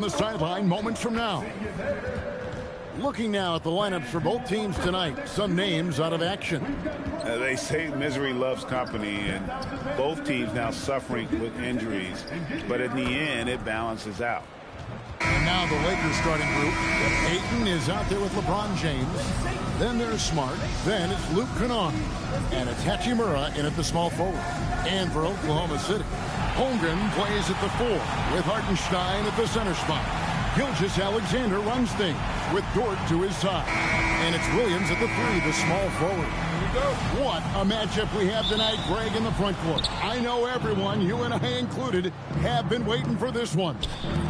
The sideline moments from now. Looking now at the lineups for both teams tonight. Some names out of action. They say misery loves company, and both teams now suffering with injuries. But in the end, it balances out. And now the Lakers starting group. Ayton is out there with LeBron James. Then there's Smart. Then it's Luke Kennard. And it's Hachimura in at the small forward. And for Oklahoma City, Holmgren plays at the 4 with Hartenstein at the center spot. Gilgeous-Alexander runs things with Dort to his side. And it's Williams at the 3, the small forward. What a matchup we have tonight, Greg, in the front court. I know everyone, you and I included, have been waiting for this one.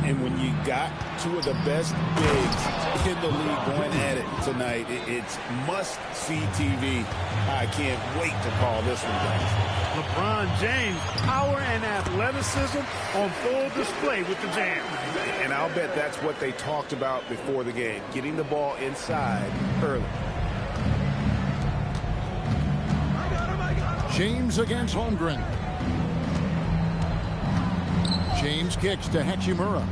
And when you got two of the best bigs in the league going at it tonight, it's must-see TV. I can't wait to call this one, guys. LeBron James, power and athleticism on full display with the jam. And I'll bet that's what they talked about before the game, getting the ball inside early. James against Holmgren. James kicks to Hachimura.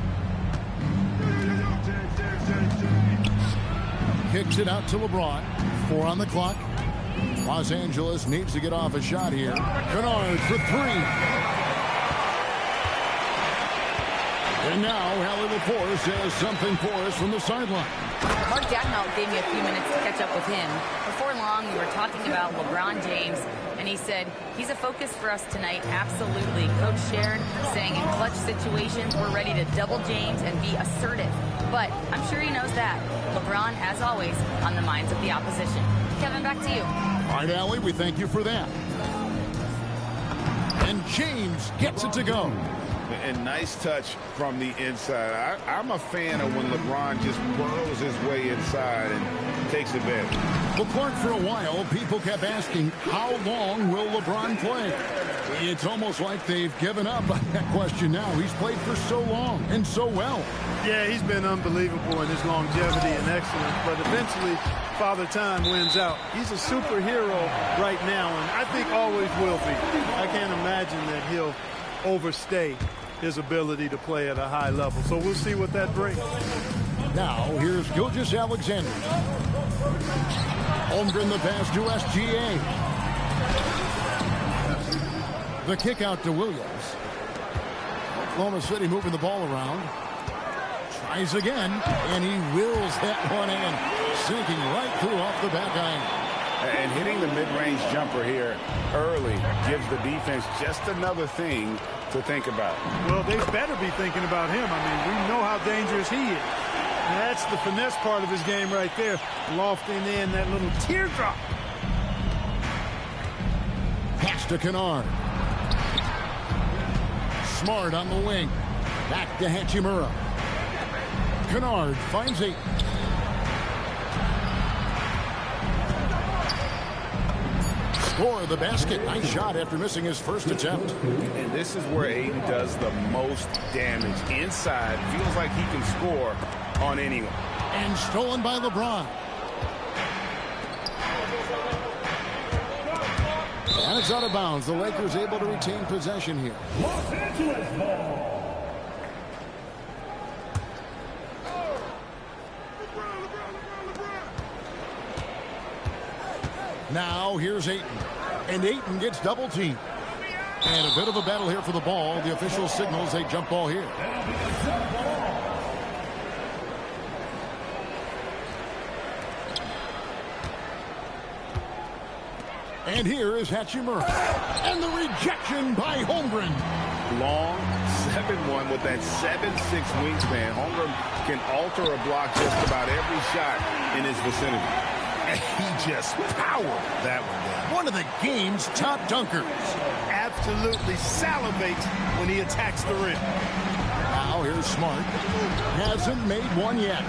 Kicks it out to LeBron. 4 on the clock. Los Angeles needs to get off a shot here. Kennard for 3. And now Allie LaForce has something for us from the sideline. Mark Dagnall gave me a few minutes to catch up with him. Before long, we were talking about LeBron James, and he said, he's a focus for us tonight, absolutely. Coach Sharon saying in clutch situations, we're ready to double James and be assertive. But I'm sure he knows that. LeBron, as always, on the minds of the opposition. Kevin, back to you. All right, Allie, we thank you for that. And James gets it to go. And nice touch from the inside. I'm a fan of when LeBron just burrows his way inside and takes advantage. Well, Clark, for a while, people kept asking, how long will LeBron play? It's almost like they've given up on that question now. He's played for so long and so well. Yeah, he's been unbelievable in his longevity and excellence, but eventually Father Time wins out. He's a superhero right now, and I think always will be. I can't imagine that he'll overstay his ability to play at a high level. So we'll see what that brings. Now, here's Gilgeous-Alexander. Holmgren the pass to SGA. The kick out to Williams. Oklahoma City moving the ball around. Tries again, and he wills that one in. Sinking right through off the back iron. And hitting the mid-range jumper here early gives the defense just another thing to think about. Well, they better be thinking about him. I mean, we know how dangerous he is. And that's the finesse part of his game right there. Lofting in that little teardrop. Pass to Kennard. Smart on the wing. Back to Hachimura. Kennard finds it. Score the basket. Nice shot after missing his first attempt. And this is where Ayton does the most damage. Inside, feels like he can score on anyone. And stolen by LeBron. And it's out of bounds. The Lakers able to retain possession here. Los Angeles ball. Now here's Ayton. And Ayton gets double teamed. And a bit of a battle here for the ball. The official signals a jump ball here. And here is Hachimura. And the rejection by Holmgren. Long 7-1 with that 7'6" wingspan. Holmgren can alter a block just about every shot in his vicinity. And he just powered that one down. One of the game's top dunkers. Absolutely salivates when he attacks the rim. Now here's Smart. Hasn't made one yet.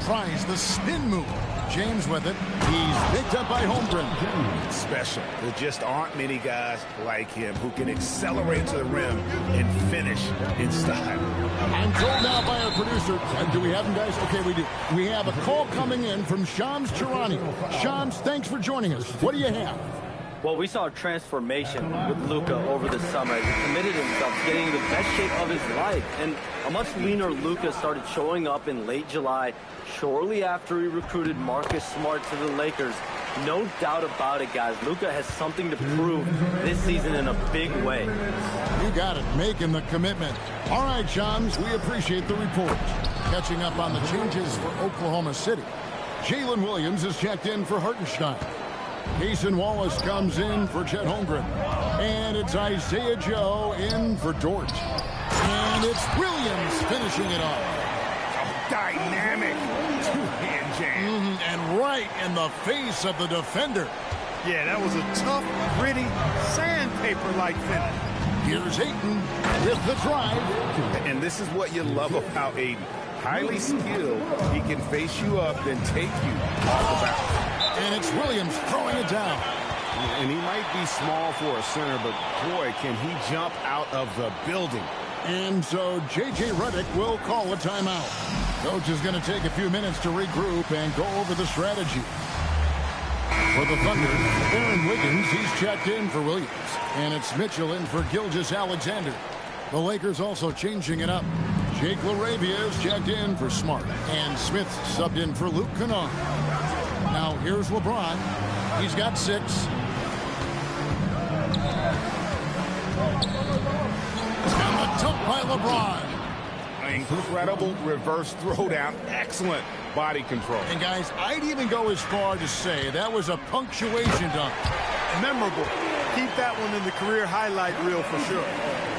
Tries the spin move. James with it. He's picked up by Holmgren. Special. There just aren't many guys like him who can accelerate to the rim and finish in style. I'm told now by our producer. Do we have him, guys? Okay, we do. We have a call coming in from Shams Charani. Shams, thanks for joining us. What do you have? Well, we saw a transformation with Luka over the summer. He committed himself to getting the best shape of his life. And a much leaner Luka started showing up in late July, shortly after he recruited Marcus Smart to the Lakers. No doubt about it, guys. Luka has something to prove this season in a big way. You got it, making the commitment. All right, Shams, we appreciate the report. Catching up on the changes for Oklahoma City. Jalen Williams is checked in for Hartenstein. Cason Wallace comes in for Chet Holmgren. And it's Isaiah Joe in for Dort. And it's Williams finishing it off. Dynamic two-hand jam. And right in the face of the defender. Yeah, that was a tough, gritty, sandpaper-like finish. Here's Ayton with the drive. And this is what you love about Ayton. Highly skilled. He can face you up, then take you off the bounce. And it's Williams throwing it down. And he might be small for a center, but boy, can he jump out of the building. And so J.J. Redick will call a timeout. Coach is going to take a few minutes to regroup and go over the strategy. For the Thunder, Aaron Wiggins, he's checked in for Williams. And it's Mitchell in for Gilgeous-Alexander. The Lakers also changing it up. Jake LaRavia is checked in for Smart. And Smith subbed in for Luke Kennard. Now here's LeBron. He's got 6. And the dunk by LeBron. Incredible reverse throwdown. Excellent body control. And guys, I'd even go as far to say that was a punctuation dunk. Memorable. Keep that one in the career highlight reel for sure.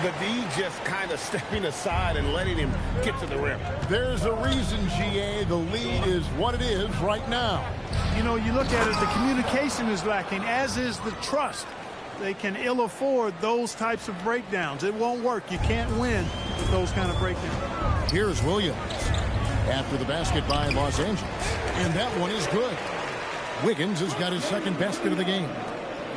The D just kind of stepping aside and letting him get to the rim. There's a reason, GA, the lead is what it is right now. You know, you look at it, the communication is lacking, as is the trust. They can ill afford those types of breakdowns. It won't work. You can't win with those kind of breakdowns. Here's Williams after the basket by Los Angeles. And that one is good. Wiggins has got his second basket of the game.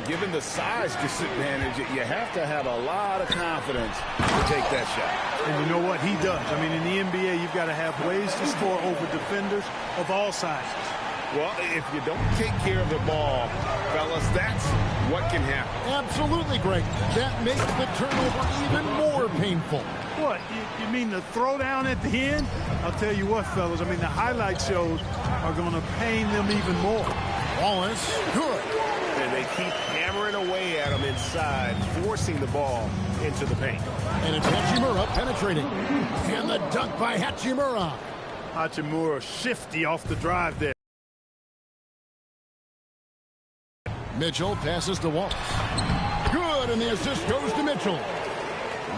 Given the size disadvantage, you have to have a lot of confidence to take that shot. And you know what? He does. I mean, in the NBA, you've got to have ways to score over defenders of all sizes. Well, if you don't take care of the ball, fellas, that's what can happen. Absolutely, Greg. That makes the turnover even more painful. What? You mean the throwdown at the end? I'll tell you what, fellas. I mean, the highlight shows are going to pain them even more. Wallace, good. And they keep hammering away at him inside, forcing the ball into the paint. And it's Hachimura penetrating. And the dunk by Hachimura. Hachimura shifty off the drive there. Mitchell passes to Wallace. Good, and the assist goes to Mitchell.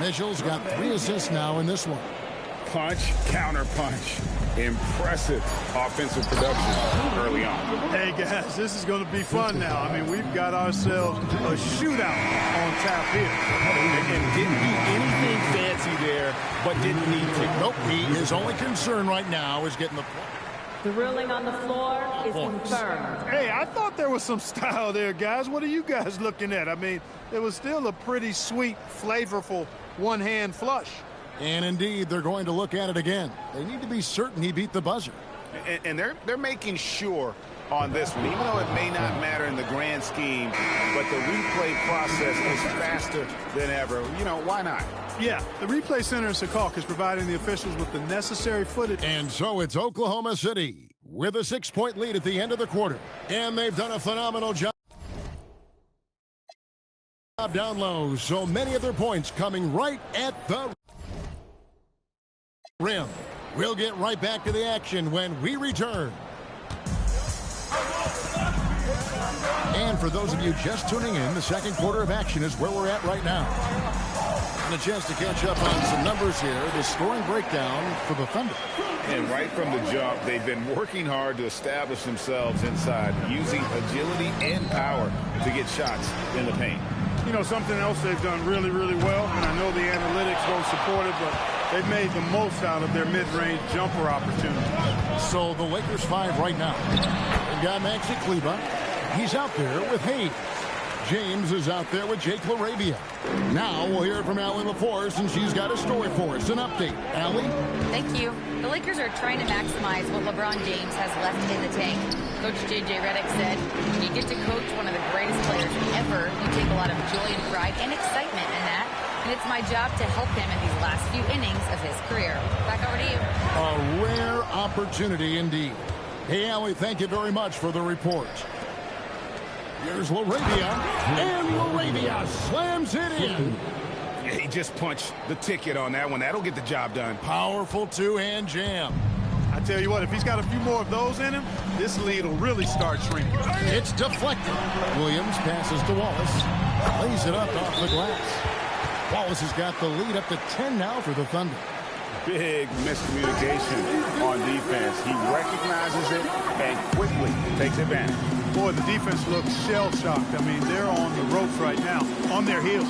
Mitchell's got 3 assists now in this one. Punch, counter punch. Impressive offensive production early on. Hey, guys, this is going to be fun now. I mean, we've got ourselves a shootout on tap here. And didn't do anything fancy there, but didn't need to. Nope, his only concern right now is getting the point. The ruling on the floor is confirmed. Hey, I thought there was some style there, guys. What are you guys looking at? I mean, it was still a pretty sweet, flavorful one-hand flush. And indeed, they're going to look at it again. They need to be certain he beat the buzzer. And they're making sure on this one, even though it may not matter in the grand scheme, but the replay process is faster than ever. You know, why not? Yeah, the replay center in Secaucus is providing the officials with the necessary footage. And so it's Oklahoma City with a 6-point lead at the end of the quarter. And they've done a phenomenal job down low. So many of their points coming right at the rim. We'll get right back to the action when we return. And for those of you just tuning in, the second quarter of action is where we're at right now. And a chance to catch up on some numbers here. The scoring breakdown for the Thunder. And right from the jump, they've been working hard to establish themselves inside, using agility and power to get shots in the paint. You know, something else they've done really, really well, and I know the analytics don't support it, but they've made the most out of their mid-range jumper opportunities. So the Lakers 5 right now. They've got Maxi Kleber. He's out there with Hayes. James is out there with Jake LaRavia. Now we'll hear from Allie LaForce, and she's got a story for us. An update. Allie? Thank you. The Lakers are trying to maximize what LeBron James has left in the tank. Coach J.J. Redick said, when you get to coach one of the greatest players ever, you take a lot of joy and pride and excitement in that. And it's my job to help him in these last few innings of his career. Back over to you. A rare opportunity indeed. Hey, Allie, thank you very much for the report. Here's LaRavia, and LaRavia slams it in. Yeah, he just punched the ticket on that one. That'll get the job done. Powerful two-hand jam. I tell you what, if he's got a few more of those in him, this lead will really start shrinking. It's deflected. Williams passes to Wallace. Lays it up off the glass. Wallace has got the lead up to 10 now for the Thunder. Big miscommunication on defense. He recognizes it and quickly takes advantage. Boy, the defense looks shell-shocked. I mean, they're on the ropes right now, on their heels.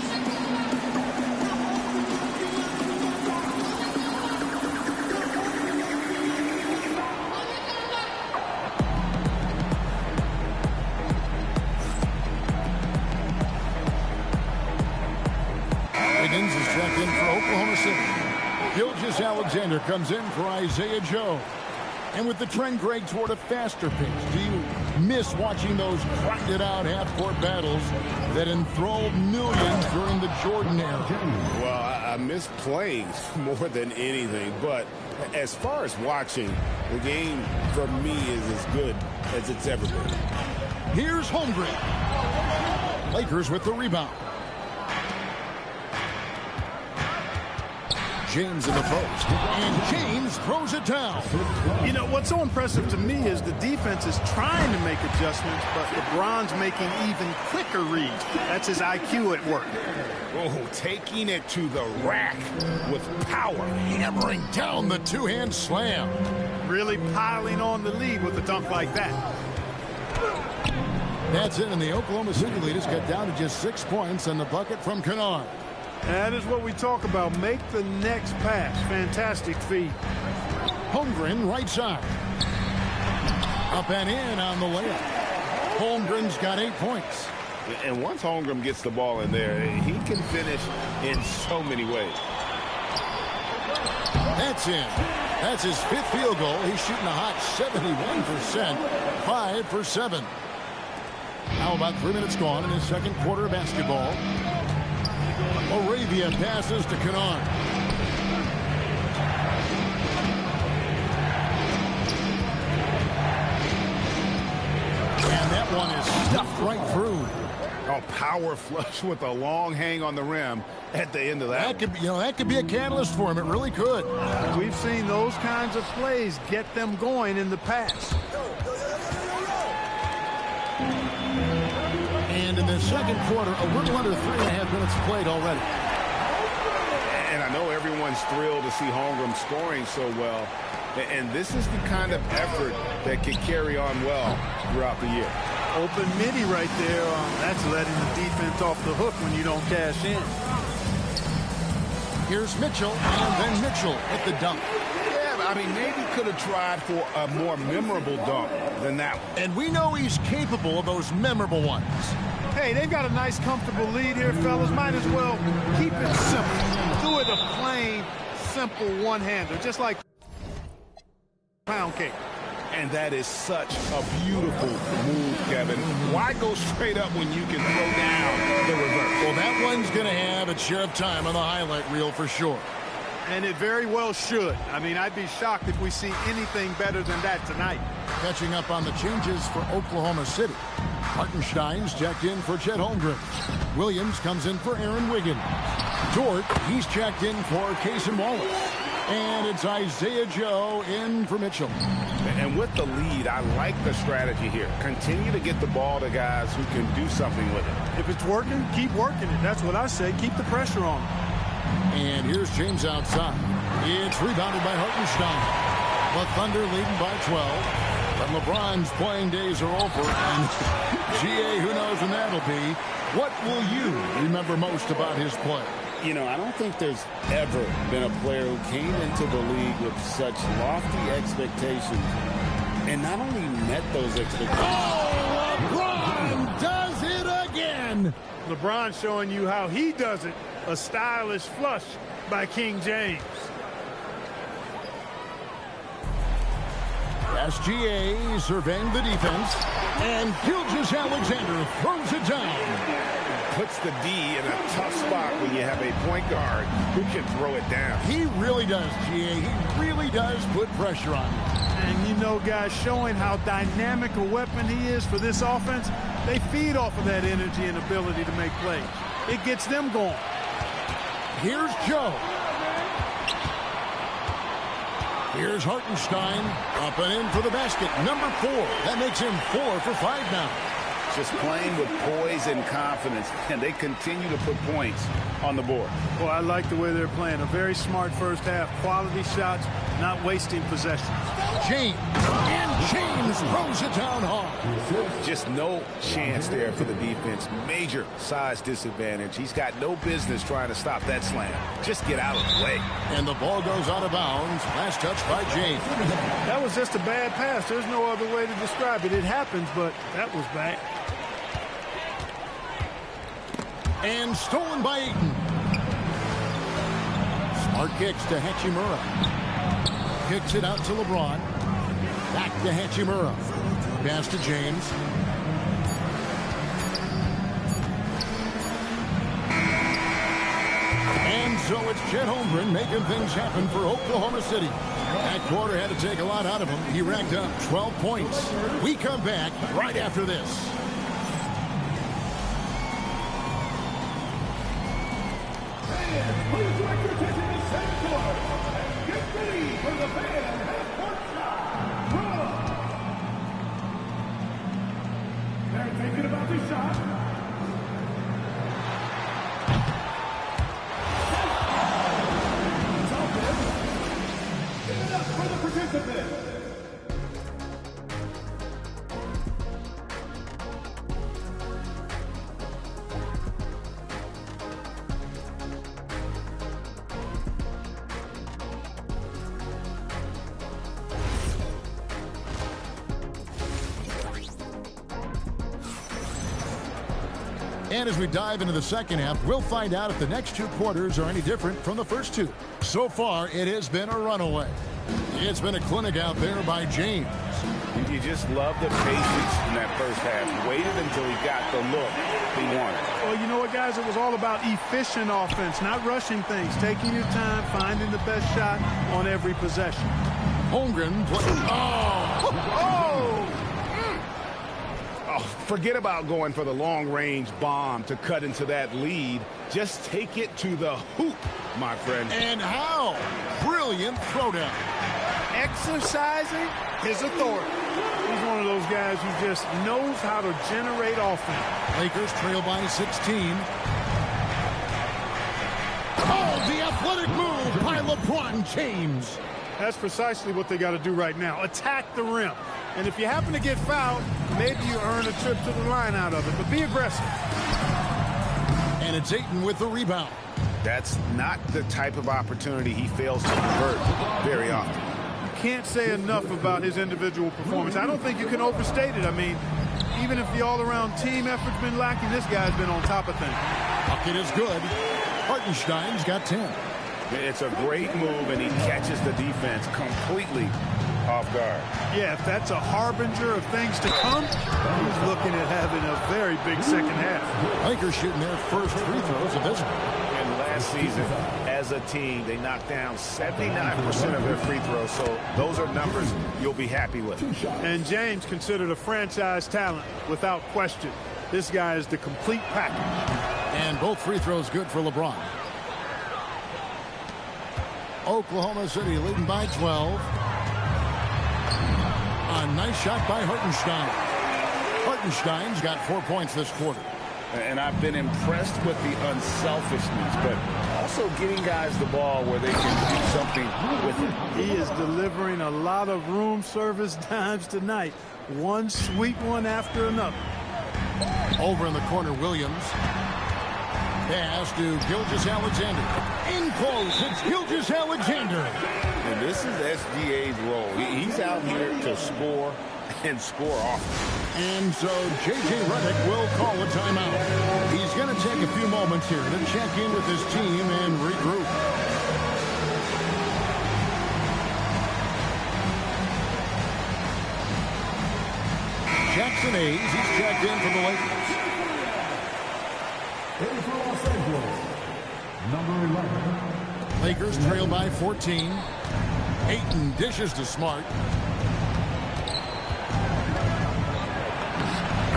Wiggins is checked in for Oklahoma City. Gilgeous-Alexander comes in for Isaiah Joe. And with the trend, Greg, toward a faster pace, do you miss watching those grinded-out half-court battles that enthralled millions during the Jordan era? Well, I miss playing more than anything, but as far as watching, the game for me is as good as it's ever been. Here's Holmgren. Lakers with the rebound. James in the post, and James throws it down. You know, what's so impressive to me is the defense is trying to make adjustments, but LeBron's making even quicker reads. That's his IQ at work. Oh, taking it to the rack with power. Hammering down the two-hand slam. Really piling on the lead with a dunk like that. That's it, and the Oklahoma City lead has got down to just 6 points on the bucket from Kennard. That is what we talk about. Make the next pass. Fantastic feed. Holmgren right side. Up and in on the layup. Holmgren's got 8 points. And once Holmgren gets the ball in there, he can finish in so many ways. That's in. That's his 5th field goal. He's shooting a hot 71%. 5 for 7. Now about 3 minutes gone in his second quarter of basketball. LaRavia passes to Kennard. And that one is stuffed right through. Oh, power flush with a long hang on the rim at the end of that. That could be a catalyst for him. It really could. We've seen those kinds of plays get them going in the past. And in the second quarter, a little under 3.5 minutes played already. And I know everyone's thrilled to see Holmgren scoring so well. And this is the kind of effort that can carry on well throughout the year. Open midi right there. That's letting the defense off the hook when you don't cash in. Here's Mitchell, and then Mitchell at the dunk. Yeah, I mean, maybe could have tried for a more memorable dunk than that one. And we know he's capable of those memorable ones. Hey, they've got a nice, comfortable lead here, fellas. Might as well keep it simple. Do it a plain, simple one-hander, just like pound cake. And that is such a beautiful move, Kevin. Why go straight up when you can throw down the reverse? Well, that one's going to have its share of time on the highlight reel for sure. And it very well should. I mean, I'd be shocked if we see anything better than that tonight. Catching up on the changes for Oklahoma City. Hartenstein's checked in for Chet Holmgren. Williams comes in for Aaron Wiggins. Dort, he's checked in for Cason Wallace. And it's Isaiah Joe in for Mitchell. And with the lead, I like the strategy here. Continue to get the ball to guys who can do something with it. If it's working, keep working it. That's what I say. Keep the pressure on. And here's James outside. It's rebounded by Hartenstein. The Thunder leading by 12. But LeBron's playing days are over. And GA, who knows when that'll be. What will you remember most about his play? You know, I don't think there's ever been a player who came into the league with such lofty expectations and not only met those expectations. Oh, LeBron does it again. LeBron showing you how he does it. A stylish flush by King James. SGA surveying the defense. And Gilgeous Alexander throws it down. Puts the D in a tough spot when you have a point guard who can throw it down. He really does, GA. He really does put pressure on you. And you know, guys, showing how dynamic a weapon he is for this offense, they feed off of that energy and ability to make plays. It gets them going. Here's Joe. Here's Hartenstein. Up and in for the basket. Number 4. That makes him 4 for 5 now. Just playing with poise and confidence, and they continue to put points on the board. Well, I like the way they're playing. A very smart first half. Quality shots, not wasting possessions. James. And James throws it down hard. Just no chance there for the defense. Major size disadvantage. He's got no business trying to stop that slam. Just get out of the way. And the ball goes out of bounds. Last touch by James. That was just a bad pass. There's no other way to describe it. It happens, but that was bad. And stolen by Ayton. Smart kicks to Hachimura. Kicks it out to LeBron. Back to Hachimura. Pass to James. And so it's Chet Holmgren making things happen for Oklahoma City. That quarter had to take a lot out of him. He racked up 12 points. We come back right after this. Please direct your attention to center court. Get ready for the fan half-court shot. Run. They're thinking about the shot. It's open. Give it up for the participants. And as we dive into the second half, we'll find out if the next 2 quarters are any different from the first 2. So far, it has been a runaway. It's been a clinic out there by James. You just love the patience in that first half. Waited until he got the look he wanted. Well, you know what, guys? It was all about efficient offense, not rushing things, taking your time, finding the best shot on every possession. Holmgren plays. Oh, forget about going for the long-range bomb to cut into that lead. Just take it to the hoop, my friend. And how? Brilliant throwdown. Exercising his authority. He's one of those guys who just knows how to generate offense. Lakers trail by 16. Oh, the athletic move by LeBron James. That's precisely what they got to do right now. Attack the rim. And if you happen to get fouled, maybe you earn a trip to the line out of it. But be aggressive. And it's Ayton with the rebound. That's not the type of opportunity he fails to convert very often. Can't say enough about his individual performance. I don't think you can overstate it. I mean, even if the all-around team effort's been lacking, this guy's been on top of things. Bucket is good. Hartenstein's got 10. It's a great move, and he catches the defense completely off guard. Yeah, if that's a harbinger of things to come, he's looking at having a very big second half. Lakers shooting their first free throws of this one. And last season, as a team, they knocked down 79% of their free throws, so those are numbers you'll be happy with. And James considered a franchise talent without question. This guy is the complete package. And both free throws good for LeBron. Oklahoma City leading by 12. A nice shot by Hartenstein. Hartenstein's got 4 points this quarter. And I've been impressed with the unselfishness, but also getting guys the ball where they can do something with it. He is delivering a lot of room service dimes tonight. One sweet one after another. Over in the corner, Williams. Pass to Gilgeous Alexander. In close, it's Gilgeous Alexander. And this is SGA's role. He's out here to score and score often. And so J.J. Redick will call a timeout. He's going to take a few moments here to check in with his team and regroup. Jackson Hayes, he's checked in for the Lakers. In for Los Angeles, number 11. Lakers trail by 14. Ayton dishes to Smart.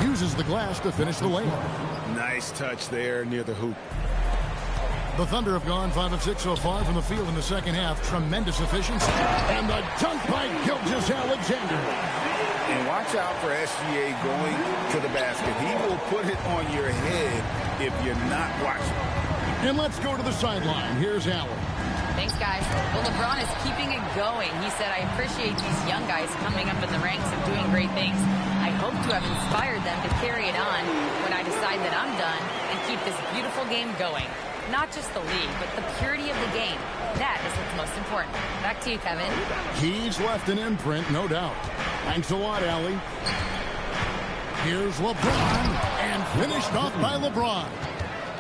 Uses the glass to finish the layup. Nice touch there near the hoop. The Thunder have gone 5 of 6 so far from the field in the second half. Tremendous efficiency. And the dunk by Gilgeous-Alexander. And watch out for SGA going to the basket. He will put it on your head if you're not watching. And let's go to the sideline. Here's Allen. Thanks, guys. Well, LeBron is keeping it going. He said, I appreciate these young guys coming up in the ranks and doing great things. I hope to have inspired them to carry it on when I decide that I'm done and keep this beautiful game going. Not just the league, but the purity of the game. That is what's most important. Back to you, Kevin. He's left an imprint, no doubt. Thanks a lot, Allie. Here's LeBron, and finished off by LeBron.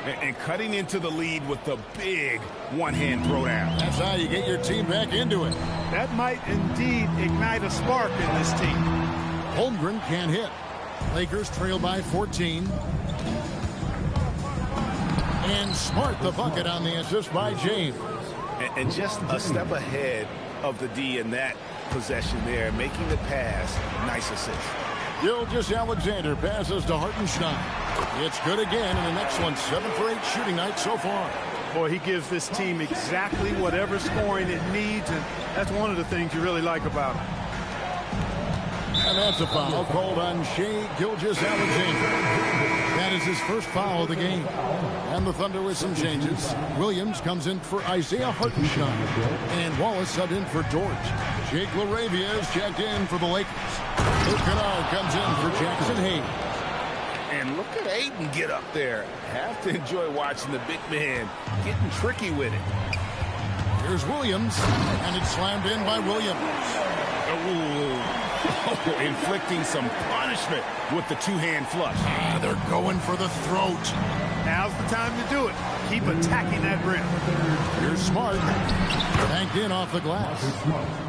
And cutting into the lead with the big one-hand throwdown. That's how you get your team back into it. That might indeed ignite a spark in this team. Holmgren can't hit. Lakers trail by 14. And Smart the bucket on the assist by James. And just a step ahead of the D in that possession there, making the pass. Nice assist. Gilgeous-Alexander passes to Hartenstein. It's good again, and an excellent 7 for 8 shooting night so far. Boy, he gives this team exactly whatever scoring it needs, and that's one of the things you really like about him. And that's a foul called on Shai Gilgeous-Alexander. That is his first foul of the game. And the Thunder with some changes. Williams comes in for Isaiah Hartenstein. And Wallace subbed in for George. Jake LaRavia is checked in for the Lakers. Luke Kennard comes in for Jackson Hayes. And look at Ayton get up there. Have to enjoy watching the big man getting tricky with it. Here's Williams. And it's slammed in by Williams. Inflicting some punishment with the two-hand flush. They're going for the throat. Now's the time to do it. Keep attacking that rim. Here's Smart. Banked in off the glass.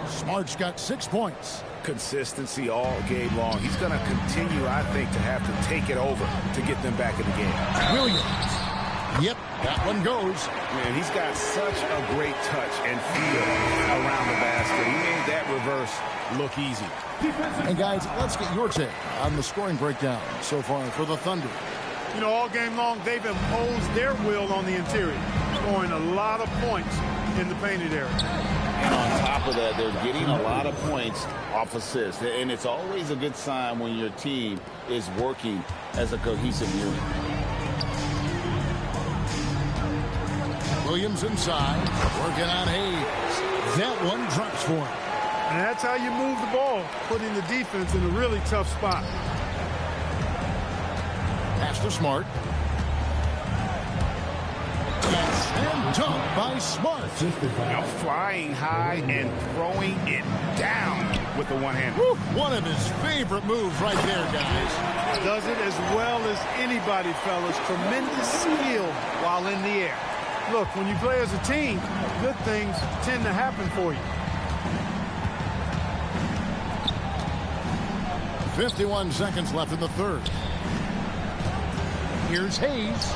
Smart's got 6 points. Consistency all game long. He's going to continue, I think, to have to take it over to get them back in the game. Williams. Yep, that one goes. Man, he's got such a great touch and feel around the basket. He made that reverse look easy. And guys, let's get your take on the scoring breakdown so far for the Thunder. You know, all game long, they've imposed their will on the interior, scoring a lot of points in the painted area. And on top of that, they're getting a lot of points off assists. And it's always a good sign when your team is working as a cohesive unit. Williams inside, working on Hayes. That one drops for him. And that's how you move the ball, putting the defense in a really tough spot. Pass to Smart. And dunk by Smart. Now flying high and throwing it down with the one hand. Woo, one of his favorite moves right there, guys. Does it as well as anybody, fellas. Tremendous skill while in the air. Look, when you play as a team, good things tend to happen for you. 51 seconds left in the third. Here's Hayes.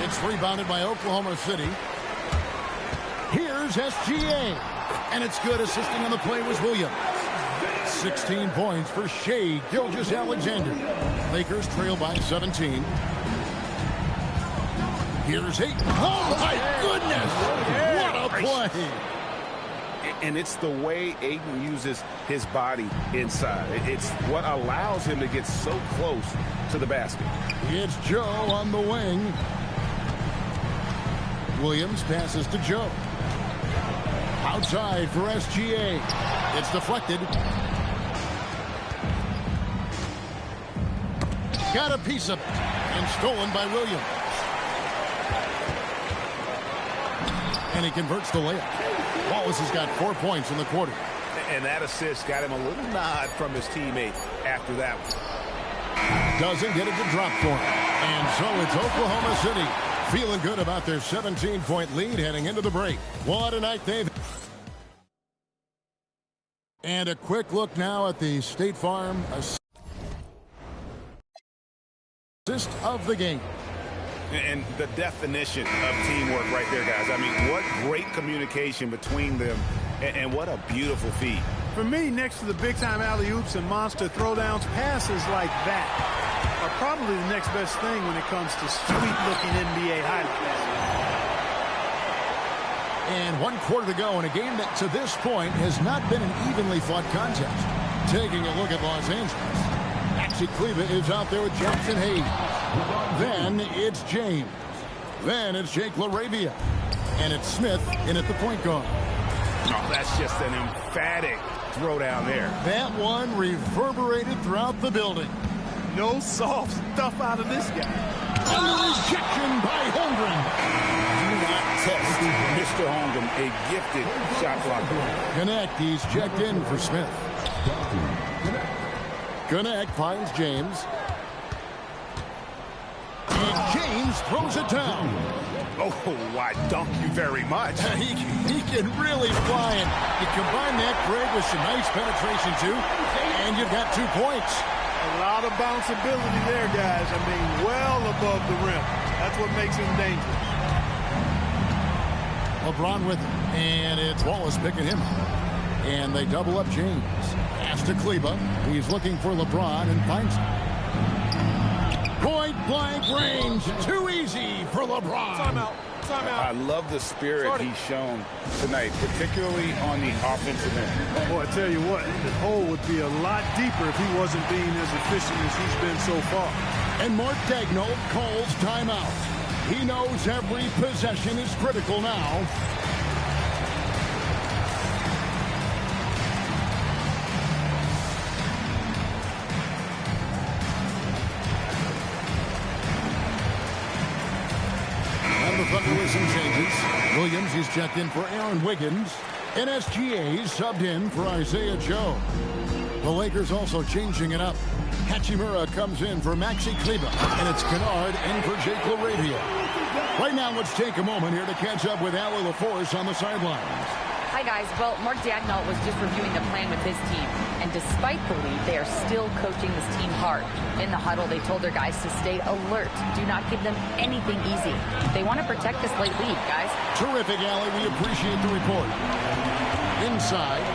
It's rebounded by Oklahoma City. Here's SGA. And it's good. Assisting on the play was Williams. 16 points for Shai Gilgeous-Alexander. Lakers trail by 17. Here's Ayton. Oh, my goodness. What a play. And it's the way Ayton uses his body inside. It's what allows him to get so close to the basket. It's Joe on the wing. Williams passes to Joe. Outside for SGA. It's deflected. Got a piece of it. And stolen by Williams. And he converts the layup. Wallace has got 4 points in the quarter. And that assist got him a little nod from his teammate after that one. Doesn't get it to drop for him. And so it's Oklahoma City feeling good about their 17-point lead heading into the break. What a night they've... And a quick look now at the State Farm. assist of the game. And the definition of teamwork right there, guys. I mean, what great communication between them, and what a beautiful feat. For me, next to the big-time alley-oops and monster throwdowns, passes like that are probably the next best thing when it comes to sweet-looking NBA highlights. And 1 quarter to go in a game that to this point has not been an evenly fought contest. Taking a look at Los Angeles. Maxi Kleber is out there with Jackson Hayes. Then it's James. Then it's Jake LaRavia. And it's Smith in at the point guard. Oh, that's just an emphatic throwdown there. That one reverberated throughout the building. No soft stuff out of this guy. And the rejection by Holmgren. Do not test Mr. Holmgren, a gifted shot blocker. Connect, he's checked in for Smith. Connect finds James. And James throws it down. Oh, why, thank you very much. He can really fly, and you combine that grade with some nice penetration, too, and you've got 2 points. A lot of bounceability there, guys. I mean, well above the rim. That's what makes him dangerous. LeBron with him, and it's Wallace picking him up. And they double up James. Pass to Kleber. He's looking for LeBron and finds him. Point-blank range. Too easy for LeBron. Timeout. I love the spirit he's shown tonight, particularly on the offensive end. Boy, I tell you what, the hole would be a lot deeper if he wasn't being as efficient as he's been so far. And Mark Daigneault calls timeout. He knows every possession is critical now. And the Thunder with some changes. Williams, he's checked in for Aaron Wiggins. And SGA subbed in for Isaiah Joe. The Lakers also changing it up. Hachimura comes in for Maxi Kleber, and it's Kennard in for Jake LaRavia. Right now, let's take a moment here to catch up with Allie LaForce on the sidelines. Hi, guys. Well, Mark Daigneault was just reviewing the plan with his team. And despite the lead, they are still coaching this team hard. In the huddle, they told their guys to stay alert. Do not give them anything easy. They want to protect this late lead, guys. Terrific, Allie. We appreciate the report. Inside.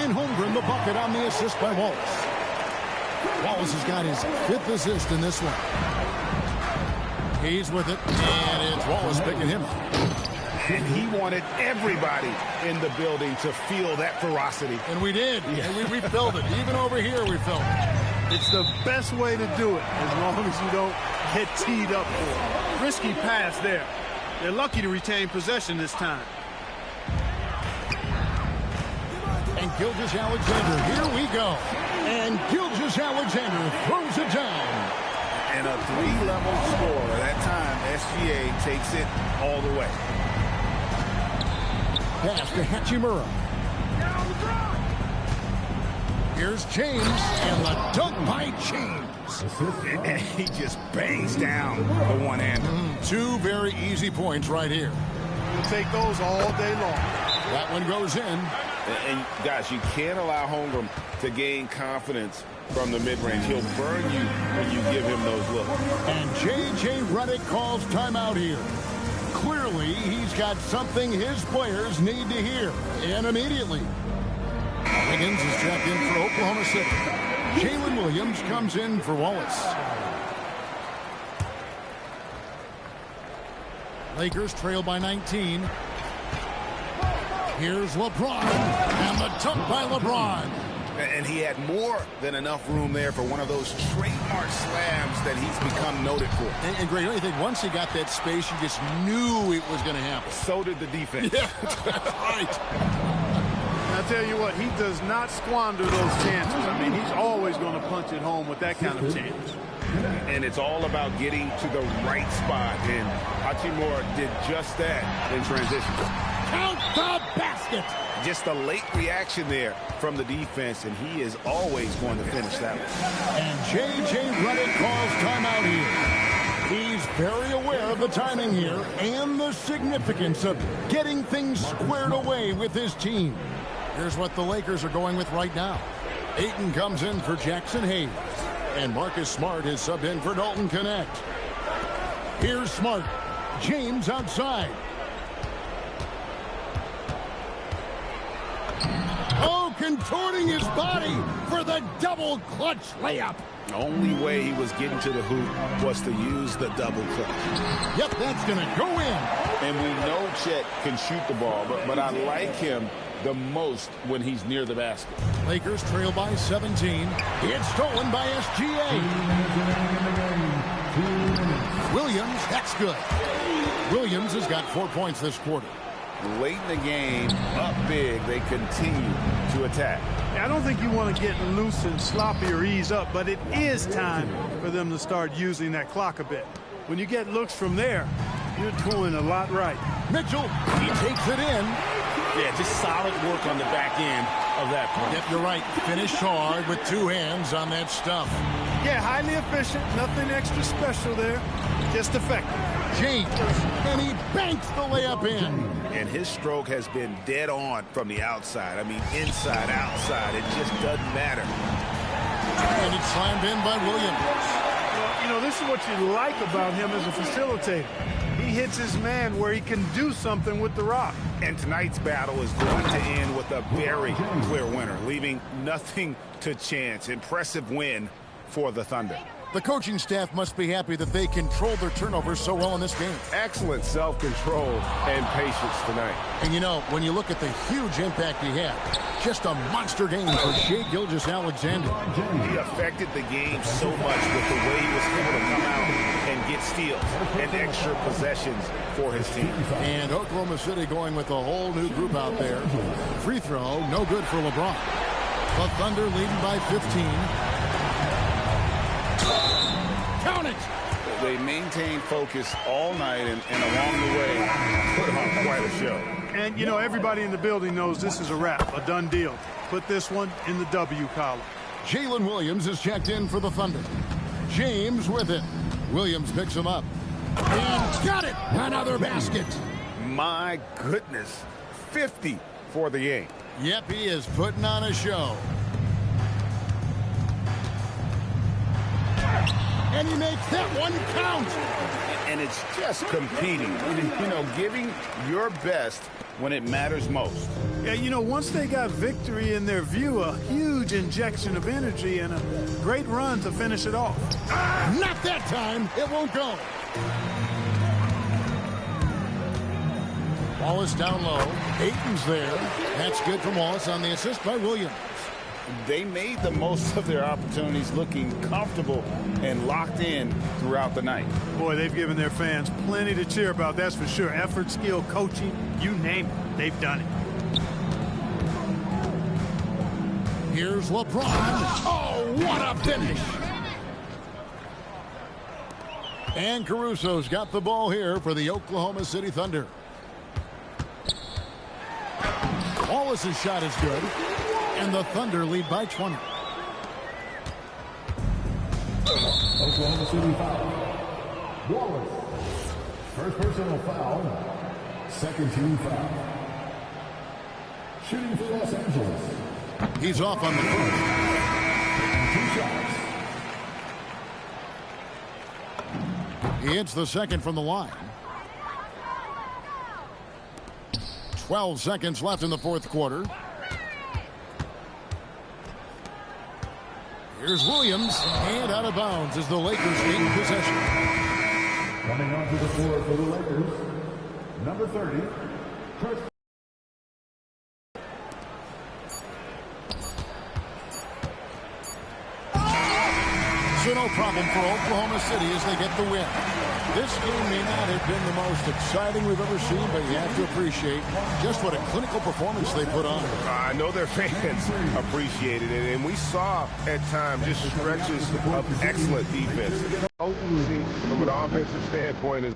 And Holmgren the bucket on the assist by Wallace. Wallace has got his 5th assist in this one. He's with it, and it's Wallace picking him up. And he wanted everybody in the building to feel that ferocity. And we did. Yeah. And we felt it. Even over here, we felt it. It's the best way to do it, as long as you don't get teed up for it. Risky pass there. They're lucky to retain possession this time. And Gilgeous-Alexander, here we go. And Gilgeous-Alexander throws it down. And a 3-level score. That time, SGA takes it all the way. Pass to Hachimura. Here's James, and the dunk by James. And he just bangs down the one-hander. 2 very easy points right here. We'll take those all day long. That one goes in. And guys, you can't allow Holmgren to gain confidence from the mid-range. He'll burn you when you give him those looks. And J.J. Redick calls timeout here. Clearly, he's got something his players need to hear, and immediately. Wiggins is checked in for Oklahoma City. Jalen Williams comes in for Wallace. Lakers trail by 19. Here's LeBron, and the dunk by LeBron. And he had more than enough room there for one of those trademark slams that he's become noted for. And Greg, I think once he got that space, you just knew it was going to happen. So did the defense. Yeah, that's right. I'll tell you what, he does not squander those chances. I mean, he's always going to punch it home with that kind of chance. And it's all about getting to the right spot. And Hachimura did just that in transition. Count the basket. Just a late reaction there from the defense, and he is always going to finish that one. And J.J. Redick calls timeout here. He's very aware of the timing here and the significance of getting things squared away with his team. Here's what the Lakers are going with right now. Ayton comes in for Jackson Hayes. And Marcus Smart is subbed in for Dalton Connect. Here's Smart. James outside. Oh, contorting his body for the double clutch layup. The only way he was getting to the hoop was to use the double clutch. Yep, that's going to go in. And we know Chet can shoot the ball, but I like him the most when he's near the basket. Lakers trail by 17. It's stolen by SGA. Williams, that's good. Williams has got 4 points this quarter. Late in the game, up big, they continue to attack. I don't think you want to get loose and sloppy or ease up, but it is time for them to start using that clock a bit. When you get looks from there, you're doing a lot right. Mitchell, he takes it in. Yeah, just solid work on the back end of that play. Yep, you're right. Finished hard with 2 hands on that stuff. Yeah, highly efficient. Nothing extra special there. Just effective. James, and he banks the layup in. And his stroke has been dead on from the outside. I mean, inside, outside. It just doesn't matter. And it's slammed in by Williams. Well, you know, this is what you like about him as a facilitator. He hits his man where he can do something with the rock. And tonight's battle is going to end with a very clear winner, leaving nothing to chance. Impressive win for the Thunder. The coaching staff must be happy that they controlled their turnovers so well in this game. Excellent self-control and patience tonight. And you know, when you look at the huge impact he had, just a monster game for Shai Gilgeous-Alexander. He affected the game so much with the way he was able to come out and get steals and extra possessions for his team. And Oklahoma City going with a whole new group out there. Free throw, no good for LeBron. The Thunder leading by 15. Count it! They maintain focus all night and along the way put on quite a show. And, you know, everybody in the building knows this is a wrap, a done deal. Put this one in the W column. Jalen Williams is checked in for the Thunder. James with it. Williams picks him up. And got it! Another basket. My goodness. 50 for the game. Yep, he is putting on a show. And he makes that one count. And it's just competing, you know, giving your best when it matters most. Yeah, you know, once they got victory in their view, a huge injection of energy and a great run to finish it off. Not that time. It won't go. Wallace down low. Ayton's there. That's good from Wallace on the assist by Williams. They made the most of their opportunities, looking comfortable and locked in throughout the night. Boy, they've given their fans plenty to cheer about, that's for sure. Effort, skill, coaching, you name it, they've done it. Here's LeBron. Oh, what a finish. And Caruso's got the ball here for the Oklahoma City Thunder. Wallace's shot is good. And the Thunder lead by 20. Oklahoma City foul. Wallace. First personal foul. Second team foul. Shooting for Los Angeles. He's off on the first. 2 shots. He hits the second from the line. 12 seconds left in the fourth quarter. Here's Williams, and out of bounds as the Lakers gain possession. Coming onto the floor for the Lakers, number 30, Chris. So no problem for Oklahoma City as they get the win. This game may not have been the most exciting we've ever seen, but you have to appreciate just what a clinical performance they put on. I know their fans appreciated it, and we saw at times just stretches of excellent defense. From an offensive standpoint is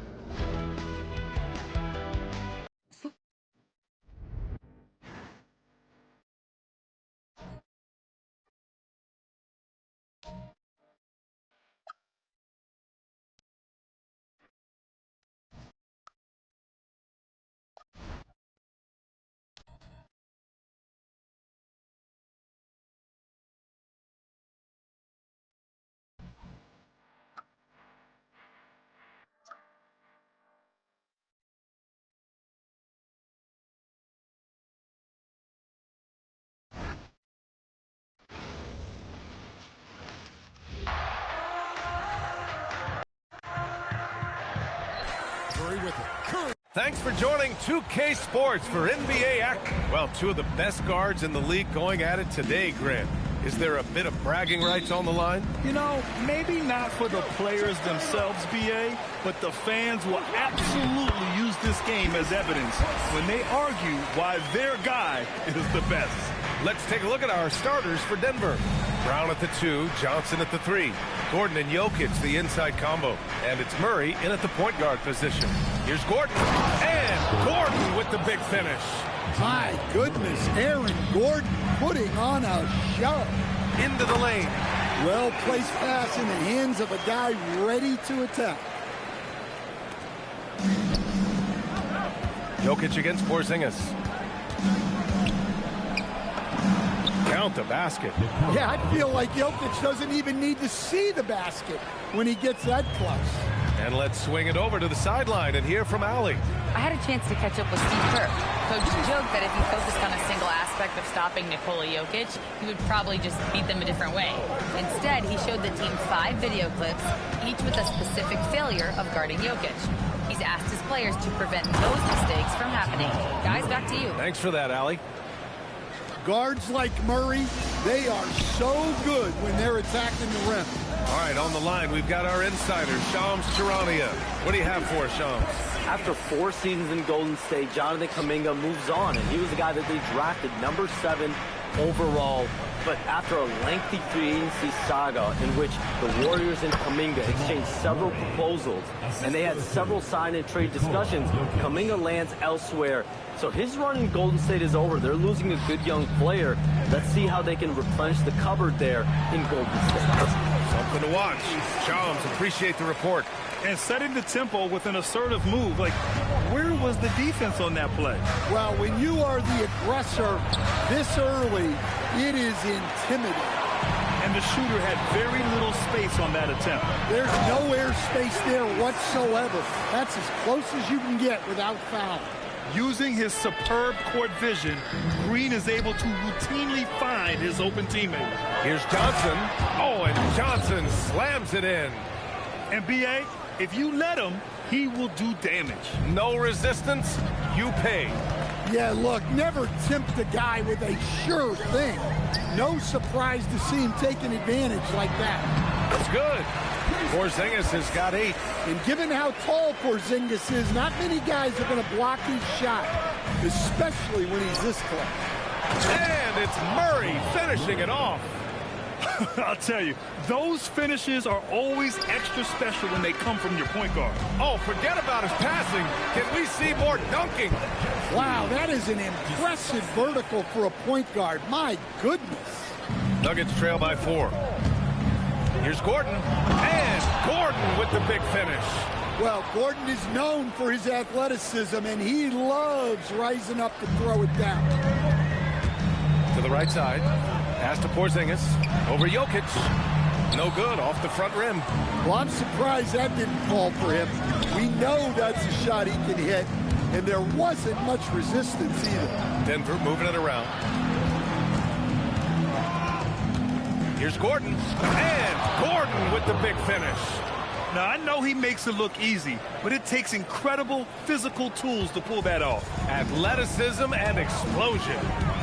with it. Curry. Thanks for joining 2K Sports for NBA action. Well, two of the best guards in the league going at it today, Grant. Is there a bit of bragging rights on the line? You know, maybe not for the players themselves, BA, but the fans will absolutely use this game as evidence when they argue why their guy is the best. Let's take a look at our starters for Denver. Brown at the 2, Johnson at the 3. Gordon and Jokic, the inside combo. And it's Murray in at the point guard position. Here's Gordon. And Gordon with the big finish. My goodness, Aaron Gordon putting on a show. Into the lane. Well-placed pass in the hands of a guy ready to attack. Jokic against Porzingis. Count the basket. Yeah, I feel like Jokic doesn't even need to see the basket when he gets that close. And let's swing it over to the sideline and hear from Allie. I had a chance to catch up with Steve Kerr. Coach joked that if he focused on a single aspect of stopping Nikola Jokic, he would probably just beat them a different way. Instead, he showed the team 5 video clips, each with a specific failure of guarding Jokic. He's asked his players to prevent those mistakes from happening. Guys, back to you. Thanks for that, Allie. Guards like Murray, they are so good when they're attacking the rim. All right, on the line, we've got our insider, Shams Charania. What do you have for us, Shams? After 4 seasons in Golden State, Jonathan Kuminga moves on, and he was the guy that they drafted number 7 overall. But after a lengthy free agency saga in which the Warriors and Kuminga exchanged several proposals, and they had several sign and trade discussions, Kuminga lands elsewhere. So his run in Golden State is over. They're losing a good young player. Let's see how they can replenish the cupboard there in Golden State. Something to watch. Shams, appreciate the report. And setting the tempo with an assertive move. Like, where was the defense on that play? Well, when you are the aggressor this early, it is intimidating. And the shooter had very little space on that attempt. There's no air space there whatsoever. That's as close as you can get without foul. Using his superb court vision, Green is able to routinely find his open teammate. Here's Johnson. Oh, and Johnson slams it in. And B.A., if you let him, he will do damage. No resistance, you pay. Yeah, look, never tempt a guy with a sure thing. No surprise to see him taking advantage like that. That's good. Porzingis has got 8. And given how tall Porzingis is, not many guys are going to block his shot, especially when he's this close. And it's Murray finishing it off. I'll tell you, those finishes are always extra special when they come from your point guard. Oh, forget about his passing. Can we see more dunking? Wow, that is an impressive vertical for a point guard. My goodness. Nuggets trail by 4. Here's Gordon. And Gordon with the big finish. Well, Gordon is known for his athleticism, and he loves rising up to throw it down. To the right side. Pass to Porzingis. Over Jokic. No good. Off the front rim. Well, I'm surprised that didn't fall for him. We know that's a shot he can hit, and there wasn't much resistance either. Denver moving it around. Here's Gordon. And Gordon with the big finish. Now, I know he makes it look easy, but it takes incredible physical tools to pull that off. Athleticism and explosion.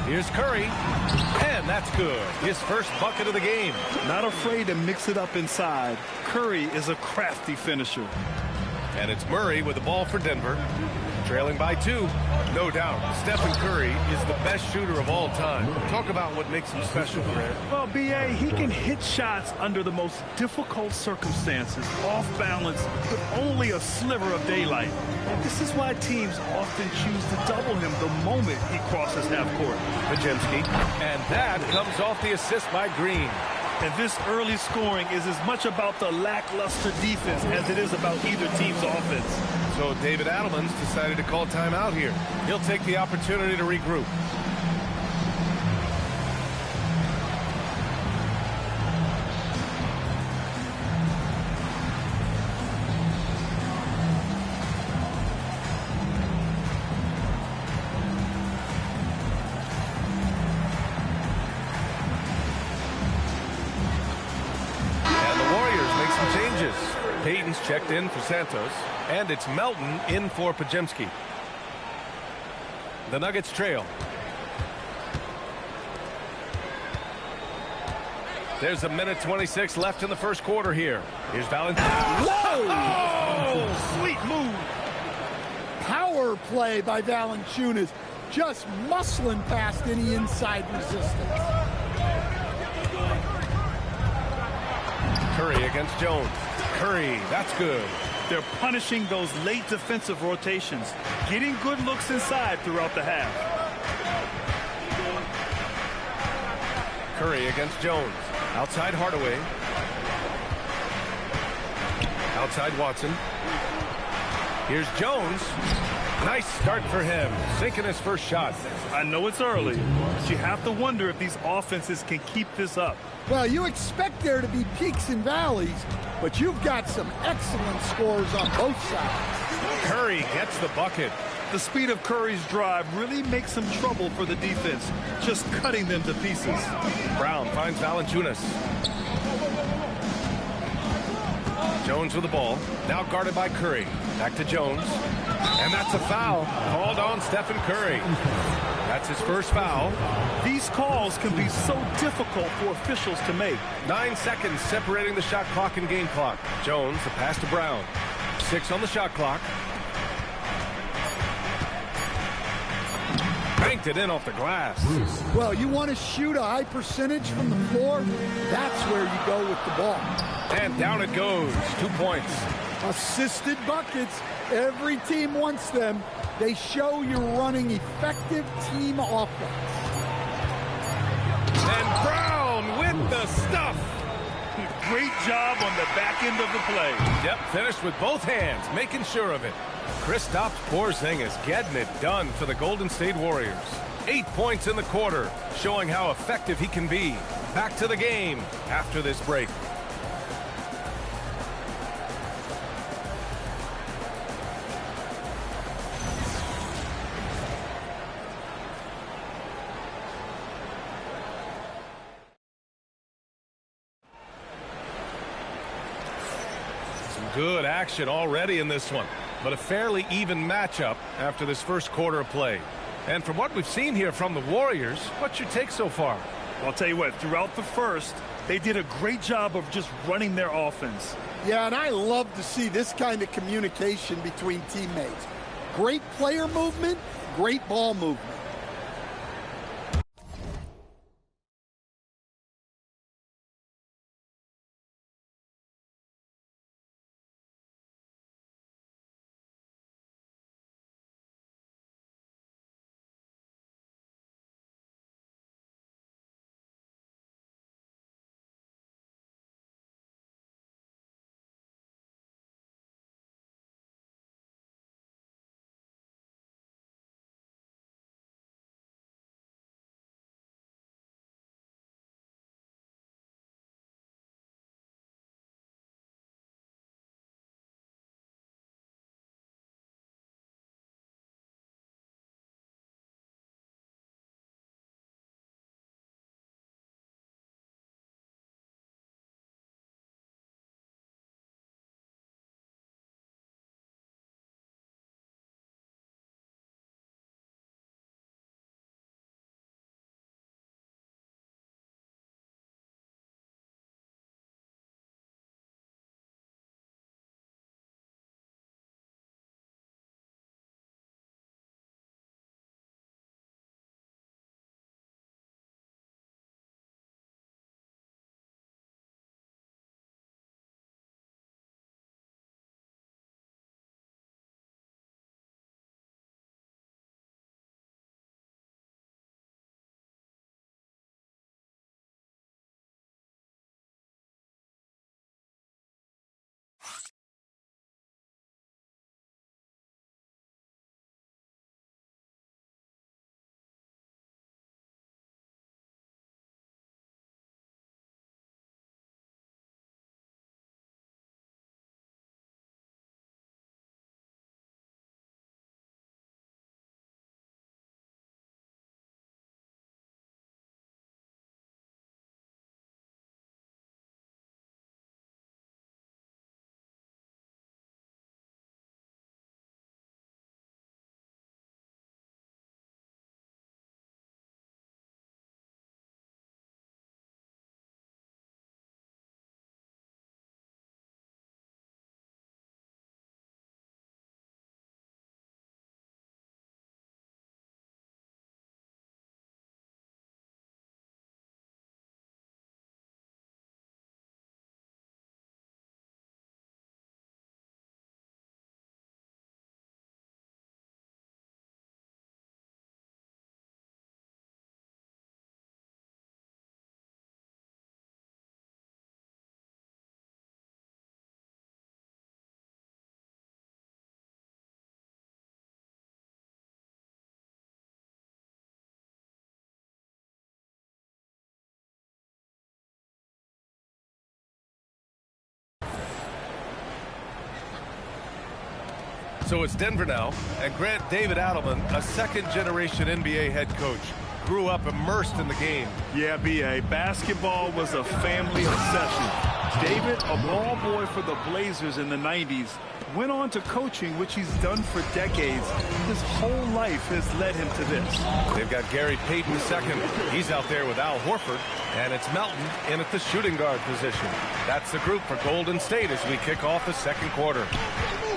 Here's Curry. And that's good. His first bucket of the game. Not afraid to mix it up inside. Curry is a crafty finisher. And it's Murray with the ball for Denver. Trailing by 2. No doubt, Stephen Curry is the best shooter of all time. Talk about what makes him special, Grant. Well, B.A., he can hit shots under the most difficult circumstances, off balance, with only a sliver of daylight. And this is why teams often choose to double him the moment he crosses half court. Majemski. And that comes off the assist by Green. And this early scoring is as much about the lackluster defense as it is about either team's offense. So David Adelman's decided to call timeout here. He'll take the opportunity to regroup. Payton's checked in for Santos, and it's Melton in for Pajemski. The Nuggets trail. There's a minute 26 left in the first quarter here. Here's Valentine. Whoa! Oh, sweet move. Power play by Valanciunas, just muscling past any inside resistance. Curry against Jones. Curry, that's good. They're punishing those late defensive rotations, getting good looks inside throughout the half. Curry against Jones. Outside Hardaway. Outside Watson. Here's Jones. Nice start for him. Sinking his first shot. I know it's early, but you have to wonder if these offenses can keep this up. Well, you expect there to be peaks and valleys, but you've got some excellent scores on both sides. Curry gets the bucket. The speed of Curry's drive really makes some trouble for the defense, just cutting them to pieces. Brown finds Valanciunas. Jones with the ball. Now guarded by Curry. Back to Jones. And that's a foul. Called on Stephen Curry. That's his first foul. These calls can be so difficult for officials to make. 9 seconds separating the shot clock and game clock. Jones, the pass to Brown. 6 on the shot clock. Banked it in off the glass. Well, you want to shoot a high percentage from the floor? That's where you go with the ball. And down it goes. 2 points. Assisted buckets. Every team wants them. They show you're running effective team offense. And Brown with the stuff. Great job on the back end of the play. Yep, finished with both hands, making sure of it. Kristaps Porzingis getting it done for the Golden State Warriors. 8 points in the quarter, showing how effective he can be. Back to the game after this break. Good action already in this one, but a fairly even matchup after this first quarter of play. And from what we've seen here from the Warriors, what's your take so far? I'll tell you what, throughout the first, they did a great job of just running their offense. Yeah, and I love to see this kind of communication between teammates. Great player movement, great ball movement. So it's Denver now, and Grant, David Adelman, a second-generation NBA head coach, grew up immersed in the game. Yeah, B.A., basketball was a family obsession. David, a ball boy for the Blazers in the 90s, went on to coaching, which he's done for decades. His whole life has led him to this. They've got Gary Payton second. He's out there with Al Horford, and it's Melton in at the shooting guard position. That's the group for Golden State as we kick off the second quarter.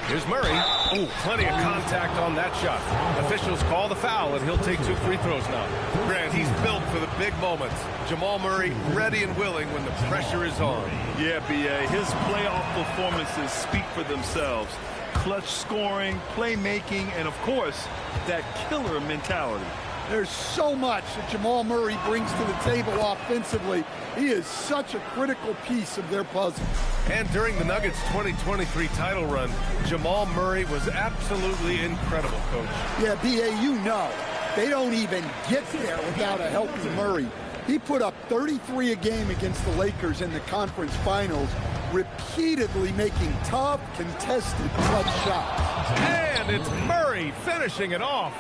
Here's Murray. Oh, plenty of contact on that shot. Officials call the foul, and he'll take 2 free throws now. Grant, he's built for the big moments. Jamal Murray ready and willing when the pressure is on. Yeah, B.A., his playoff performances speak for themselves. Clutch scoring, playmaking, and, of course, that killer mentality. There's so much that Jamal Murray brings to the table offensively. He is such a critical piece of their puzzle. And during the Nuggets' 2023 title run, Jamal Murray was absolutely incredible, Coach. Yeah, B.A., you know, they don't even get there without a healthy Murray. He put up 33 a game against the Lakers in the conference finals, repeatedly making tough, contested clutch shots. And it's Murray finishing it off.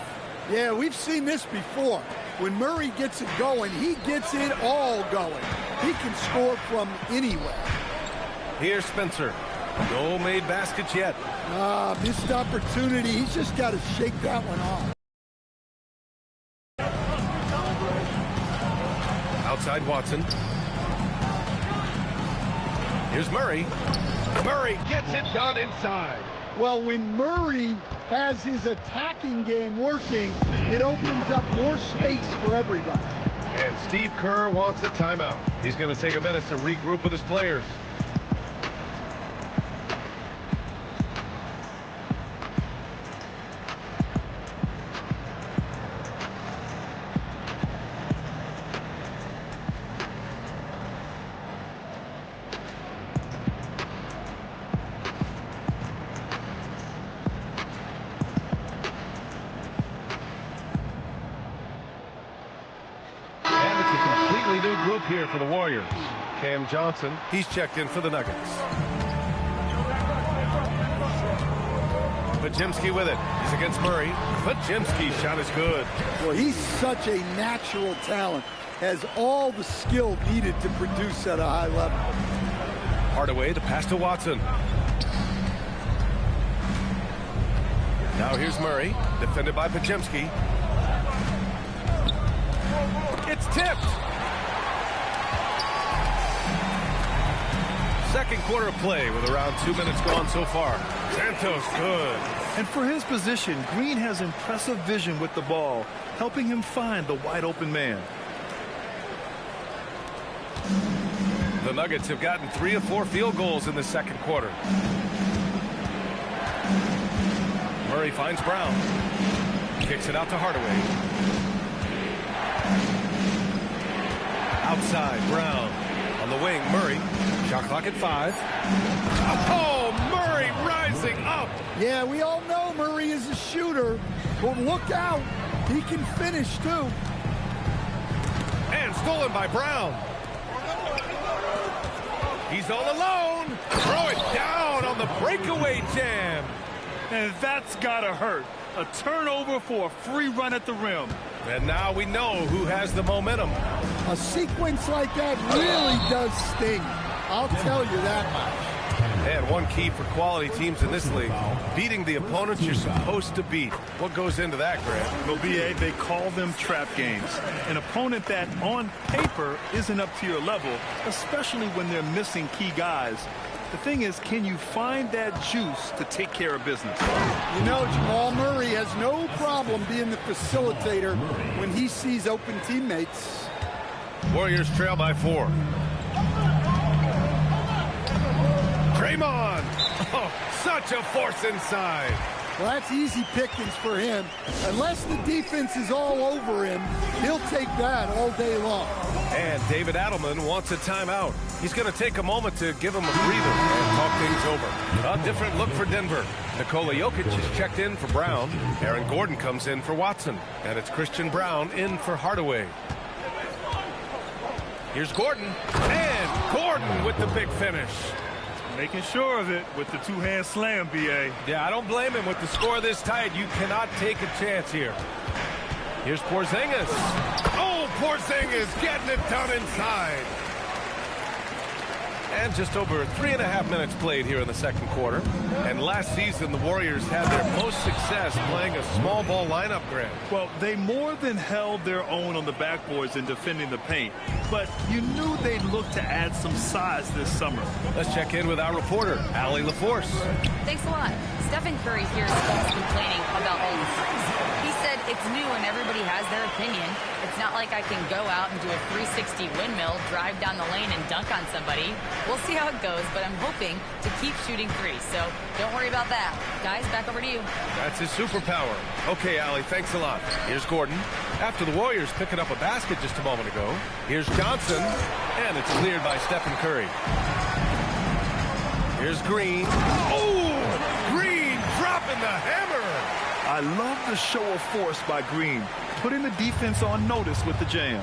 Yeah, we've seen this before. When Murray gets it going, he gets it all going. He can score from anywhere. Here's Spencer. No made baskets yet. Missed opportunity. He's just got to shake that one off. Outside Watson. Here's Murray. Murray gets it done inside. Well, when Murray has his attacking game working, it opens up more space for everybody. And Steve Kerr wants a timeout. He's going to take a minute to regroup with his players. New group here for the Warriors. Cam Johnson, he's checked in for the Nuggets. Pajimski with it. He's against Murray. Pajimski's shot is good. Well, he's such a natural talent. Has all the skill needed to produce at a high level. Hardaway, the pass to Watson. Now here's Murray, defended by Pajimski. It's tipped. Second quarter of play with around 2 minutes gone so far. Santos good. And for his position, Green has impressive vision with the ball, helping him find the wide open man. The Nuggets have gotten 3 of 4 field goals in the second quarter. Murray finds Brown. Kicks it out to Hardaway. Outside, Brown. On the wing, Murray. Shot clock at 5. Oh, Murray rising up. Yeah, we all know Murray is a shooter, but look out. He can finish, too. And stolen by Brown. He's all alone. Throw it down on the breakaway jam. And that's gotta hurt. A turnover for a free run at the rim. And now we know who has the momentum. A sequence like that really does sting. I'll tell you that much. And one key for quality teams in this league, beating the opponents you're supposed to beat. What goes into that, Grant? Well, B.A., they call them trap games. An opponent that, on paper, isn't up to your level, especially when they're missing key guys. The thing is, can you find that juice to take care of business? You know, Jamal Murray has no problem being the facilitator when he sees open teammates. Warriors trail by 4. Draymond! Oh, such a force inside. Well, that's easy pickings for him. Unless the defense is all over him, he'll take that all day long. And David Adelman wants a timeout. He's going to take a moment to give him a breather and talk things over. A different look for Denver. Nikola Jokic is checked in for Brown. Aaron Gordon comes in for Watson. And it's Christian Brown in for Hardaway. Here's Gordon. And Gordon with the big finish. Making sure of it with the two-hand slam, B.A. Yeah, I don't blame him. With the score this tight, you cannot take a chance here. Here's Porzingis. Oh, Porzingis getting it done inside. And just over 3.5 minutes played here in the second quarter. And last season, the Warriors had their most success playing a small ball lineup, Grant. Well, they more than held their own on the backboards in defending the paint. But you knew they'd look to add some size this summer. Let's check in with our reporter, Allie LaForce. Thanks a lot. Stephen Curry here is complaining about all the threes. He said it's new and everybody has their opinion. It's not like I can go out and do a 360 windmill, drive down the lane, and dunk on somebody. We'll see how it goes, but I'm hoping to keep shooting threes, so don't worry about that. Guys, back over to you. That's his superpower. Okay, Allie, thanks a lot. Here's Gordon. After the Warriors picking up a basket just a moment ago, here's Johnson, and it's cleared by Stephen Curry. Here's Green. Oh, Green dropping the hammer. I love the show of force by Green, putting the defense on notice with the jam.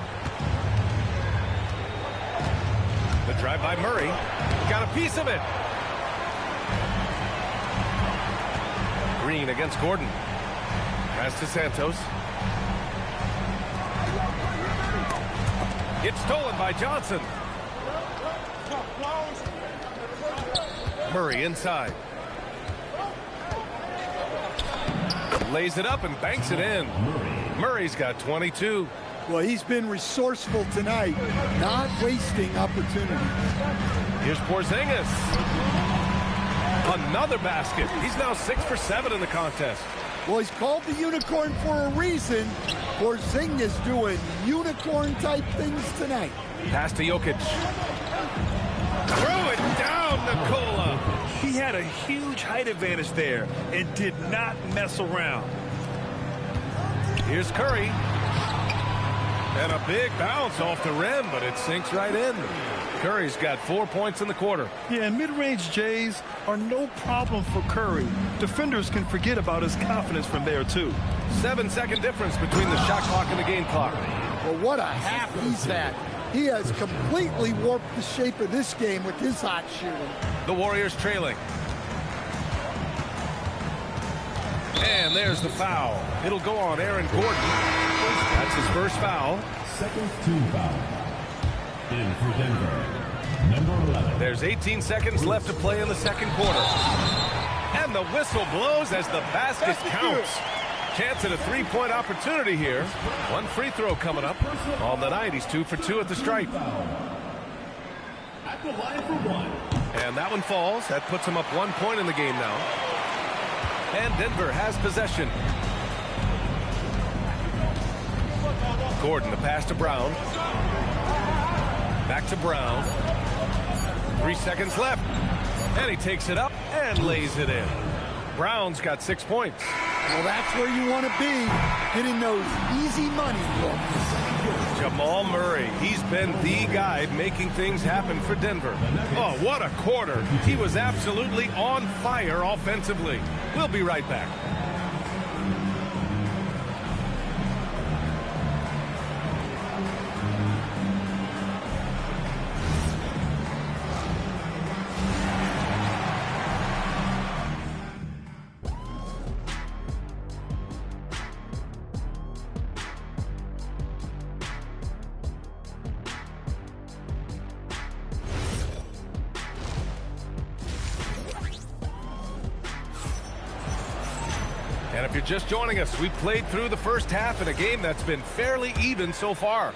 The drive by Murray. Got a piece of it. Green against Gordon. Pass to Santos. It's stolen by Johnson. Murray inside. Lays it up and banks it in. Murray's got 22. Well, he's been resourceful tonight, not wasting opportunities. Here's Porzingis. Another basket. He's now 6 for 7 in the contest. Well, he's called the unicorn for a reason. Porzingis doing unicorn-type things tonight. Pass to Jokic. Throw it down, Nikola. He had a huge height advantage there and did not mess around. Here's Curry. And a big bounce off the rim, but it sinks right in. Curry's got 4 points in the quarter. Yeah, and mid-range Jays are no problem for Curry. Defenders can forget about his confidence from there, too. 7-second difference between the shot clock and the game clock. Well, what a half he's had. He has completely warped the shape of this game with his hot shooting. The Warriors trailing. And there's the foul. It'll go on Aaron Gordon. That's his first foul. Second team foul. In for Denver, number 11. There's 18 seconds left to play in the second quarter. And the whistle blows as the basket counts. Chance at a three-point opportunity here. One free throw coming up. On the night, he's 2 for 2 at the stripe. At the line for one. And that one falls. That puts him up 1 point in the game now. And Denver has possession. Gordon, the pass to Brown. Back to Brown. 3 seconds left. And he takes it up and lays it in. Brown's got 6 points. Well, that's where you want to be, getting those easy money looks. Jamal Murray, he's been the guy making things happen for Denver. Oh, what a quarter. He was absolutely on fire offensively. We'll be right back. And if you're just joining us, we played through the first half in a game that's been fairly even so far.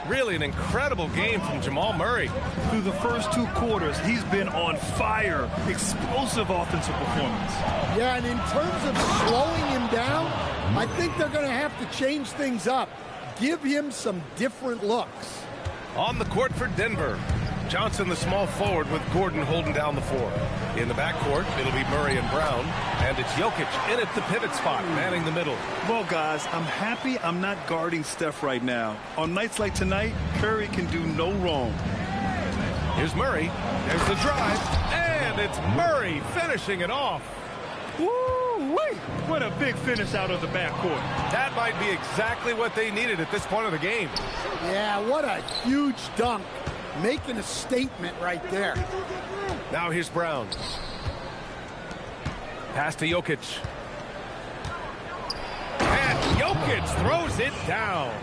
Really an incredible game from Jamal Murray. Through the first 2 quarters, he's been on fire. Explosive offensive performance. Yeah, and in terms of slowing him down, I think they're going to have to change things up. Give him some different looks. On the court for Denver. Johnson, the small forward, with Gordon holding down the floor. In the backcourt, it'll be Murray and Brown. And it's Jokic in at the pivot spot, manning the middle. Well, guys, I'm happy I'm not guarding Steph right now. On nights like tonight, Curry can do no wrong. Here's Murray. There's the drive. And it's Murray finishing it off. Woo-wee! What a big finish out of the backcourt. That might be exactly what they needed at this point of the game. Yeah, what a huge dunk. Making a statement right there. Now here's Brown. Pass to Jokic. And Jokic throws it down.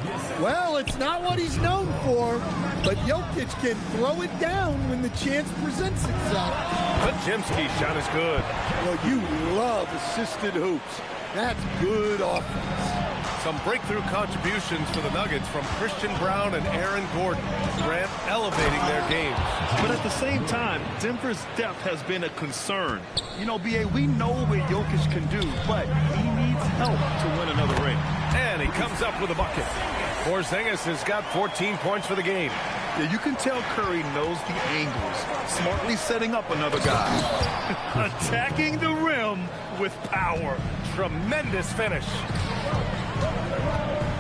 Well, it's not what he's known for, but Jokic can throw it down when the chance presents itself. Podziemski's shot is good. Well, you love assisted hoops. That's good offense. Some breakthrough contributions for the Nuggets from Christian Brown and Aaron Gordon. Grant elevating their games. But at the same time, Denver's depth has been a concern. You know, B.A., we know what Jokic can do, but he needs help to win another ring. And he comes up with a bucket. Porzingis has got 14 points for the game. Yeah, you can tell Curry knows the angles, smartly setting up another guy. Attacking the rim with power. Tremendous finish.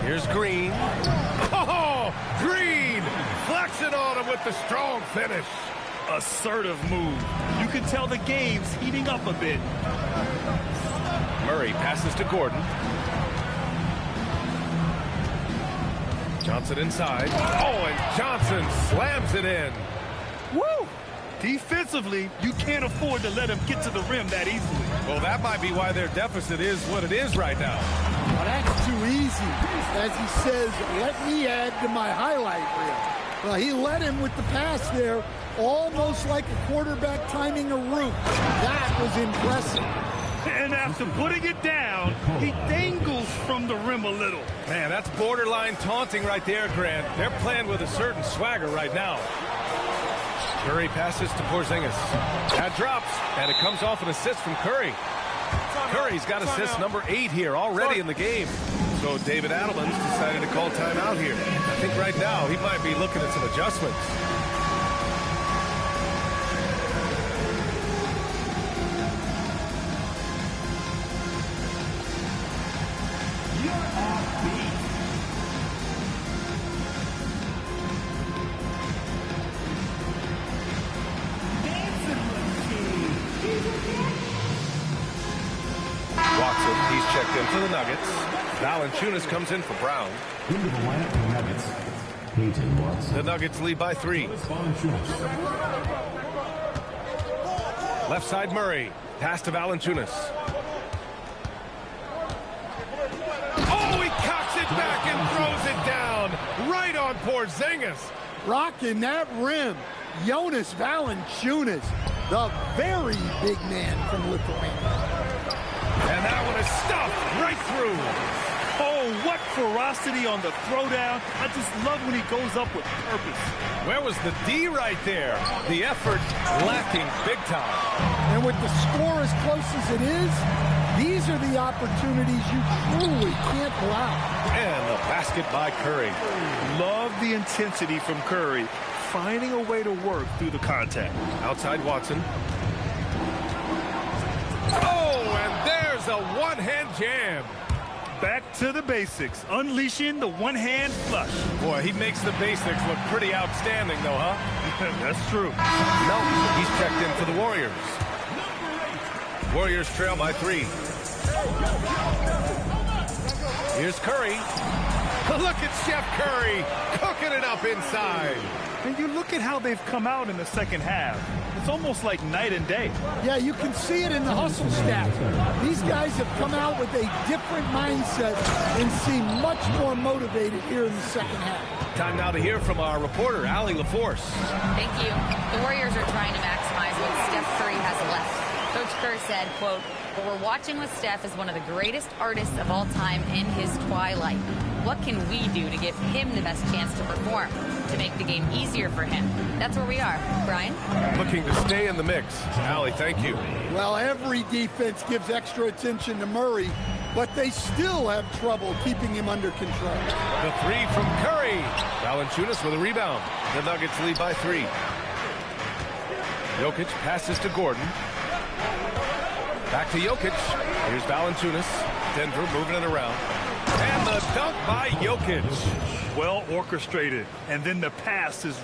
Here's Green. Oh, Green flexing on him with the strong finish. Assertive move. You can tell the game's heating up a bit. Murray passes to Gordon. Johnson inside. Oh, and Johnson slams it in. Woo! Defensively, you can't afford to let him get to the rim that easily. Well, that might be why their deficit is what it is right now. Well, that's too easy. As he says, let me add to my highlight reel. Well, he led him with the pass there, almost like a quarterback timing a route. That was impressive. And after putting it down, he dangles from the rim a little. Man, that's borderline taunting right there, Grant. They're playing with a certain swagger right now. Curry passes to Porzingis. That drops, and it comes off an assist from Curry. Curry's got assist number 8 here already in the game. So David Adelman's decided to call timeout here. I think right now he might be looking at some adjustments. He's checked in for the Nuggets. Valanciunas comes in for Brown. Into the lineup for the Nuggets. Peyton Watson. The Nuggets lead by 3. Left side Murray. Pass to Valanciunas. Oh, he cocks it back and throws it down. Right on Porzingis. Rocking that rim. Jonas Valanciunas, the very big man from Lithuania. And that one is stuffed right through. Oh, what ferocity on the throwdown. I just love when he goes up with purpose. Where was the D right there? The effort lacking big time. And with the score as close as it is, these are the opportunities you truly can't allow. And the basket by Curry. Love the intensity from Curry, finding a way to work through the contact. Outside Watson. Oh, and there's a one-hand jam. Back to the basics, unleashing the one-hand flush. Boy, he makes the basics look pretty outstanding, though, huh? That's true. No, he's checked in for the Warriors. Warriors trail by 3. Here's Curry. Look at Chef Curry cooking it up inside. And you look at how they've come out in the second half. It's almost like night and day. Yeah, you can see it in the hustle stats. These guys have come out with a different mindset and seem much more motivated here in the second half. Time now to hear from our reporter, Allie LaForce. Thank you. The Warriors are trying to maximize what Steph Curry has left. Coach Kerr said, quote, "What we're watching with Steph is one of the greatest artists of all time in his twilight. What can we do to give him the best chance to perform, to make the game easier for him?" That's where we are. Brian? Looking to stay in the mix. Allie, thank you. Well, every defense gives extra attention to Murray, but they still have trouble keeping him under control. The 3 from Curry. Valanciunas with a rebound. The Nuggets lead by 3. Jokic passes to Gordon. Back to Jokic. Here's Valanciunas. Denver moving it around. And the dunk by Jokic. Well orchestrated. And then the pass is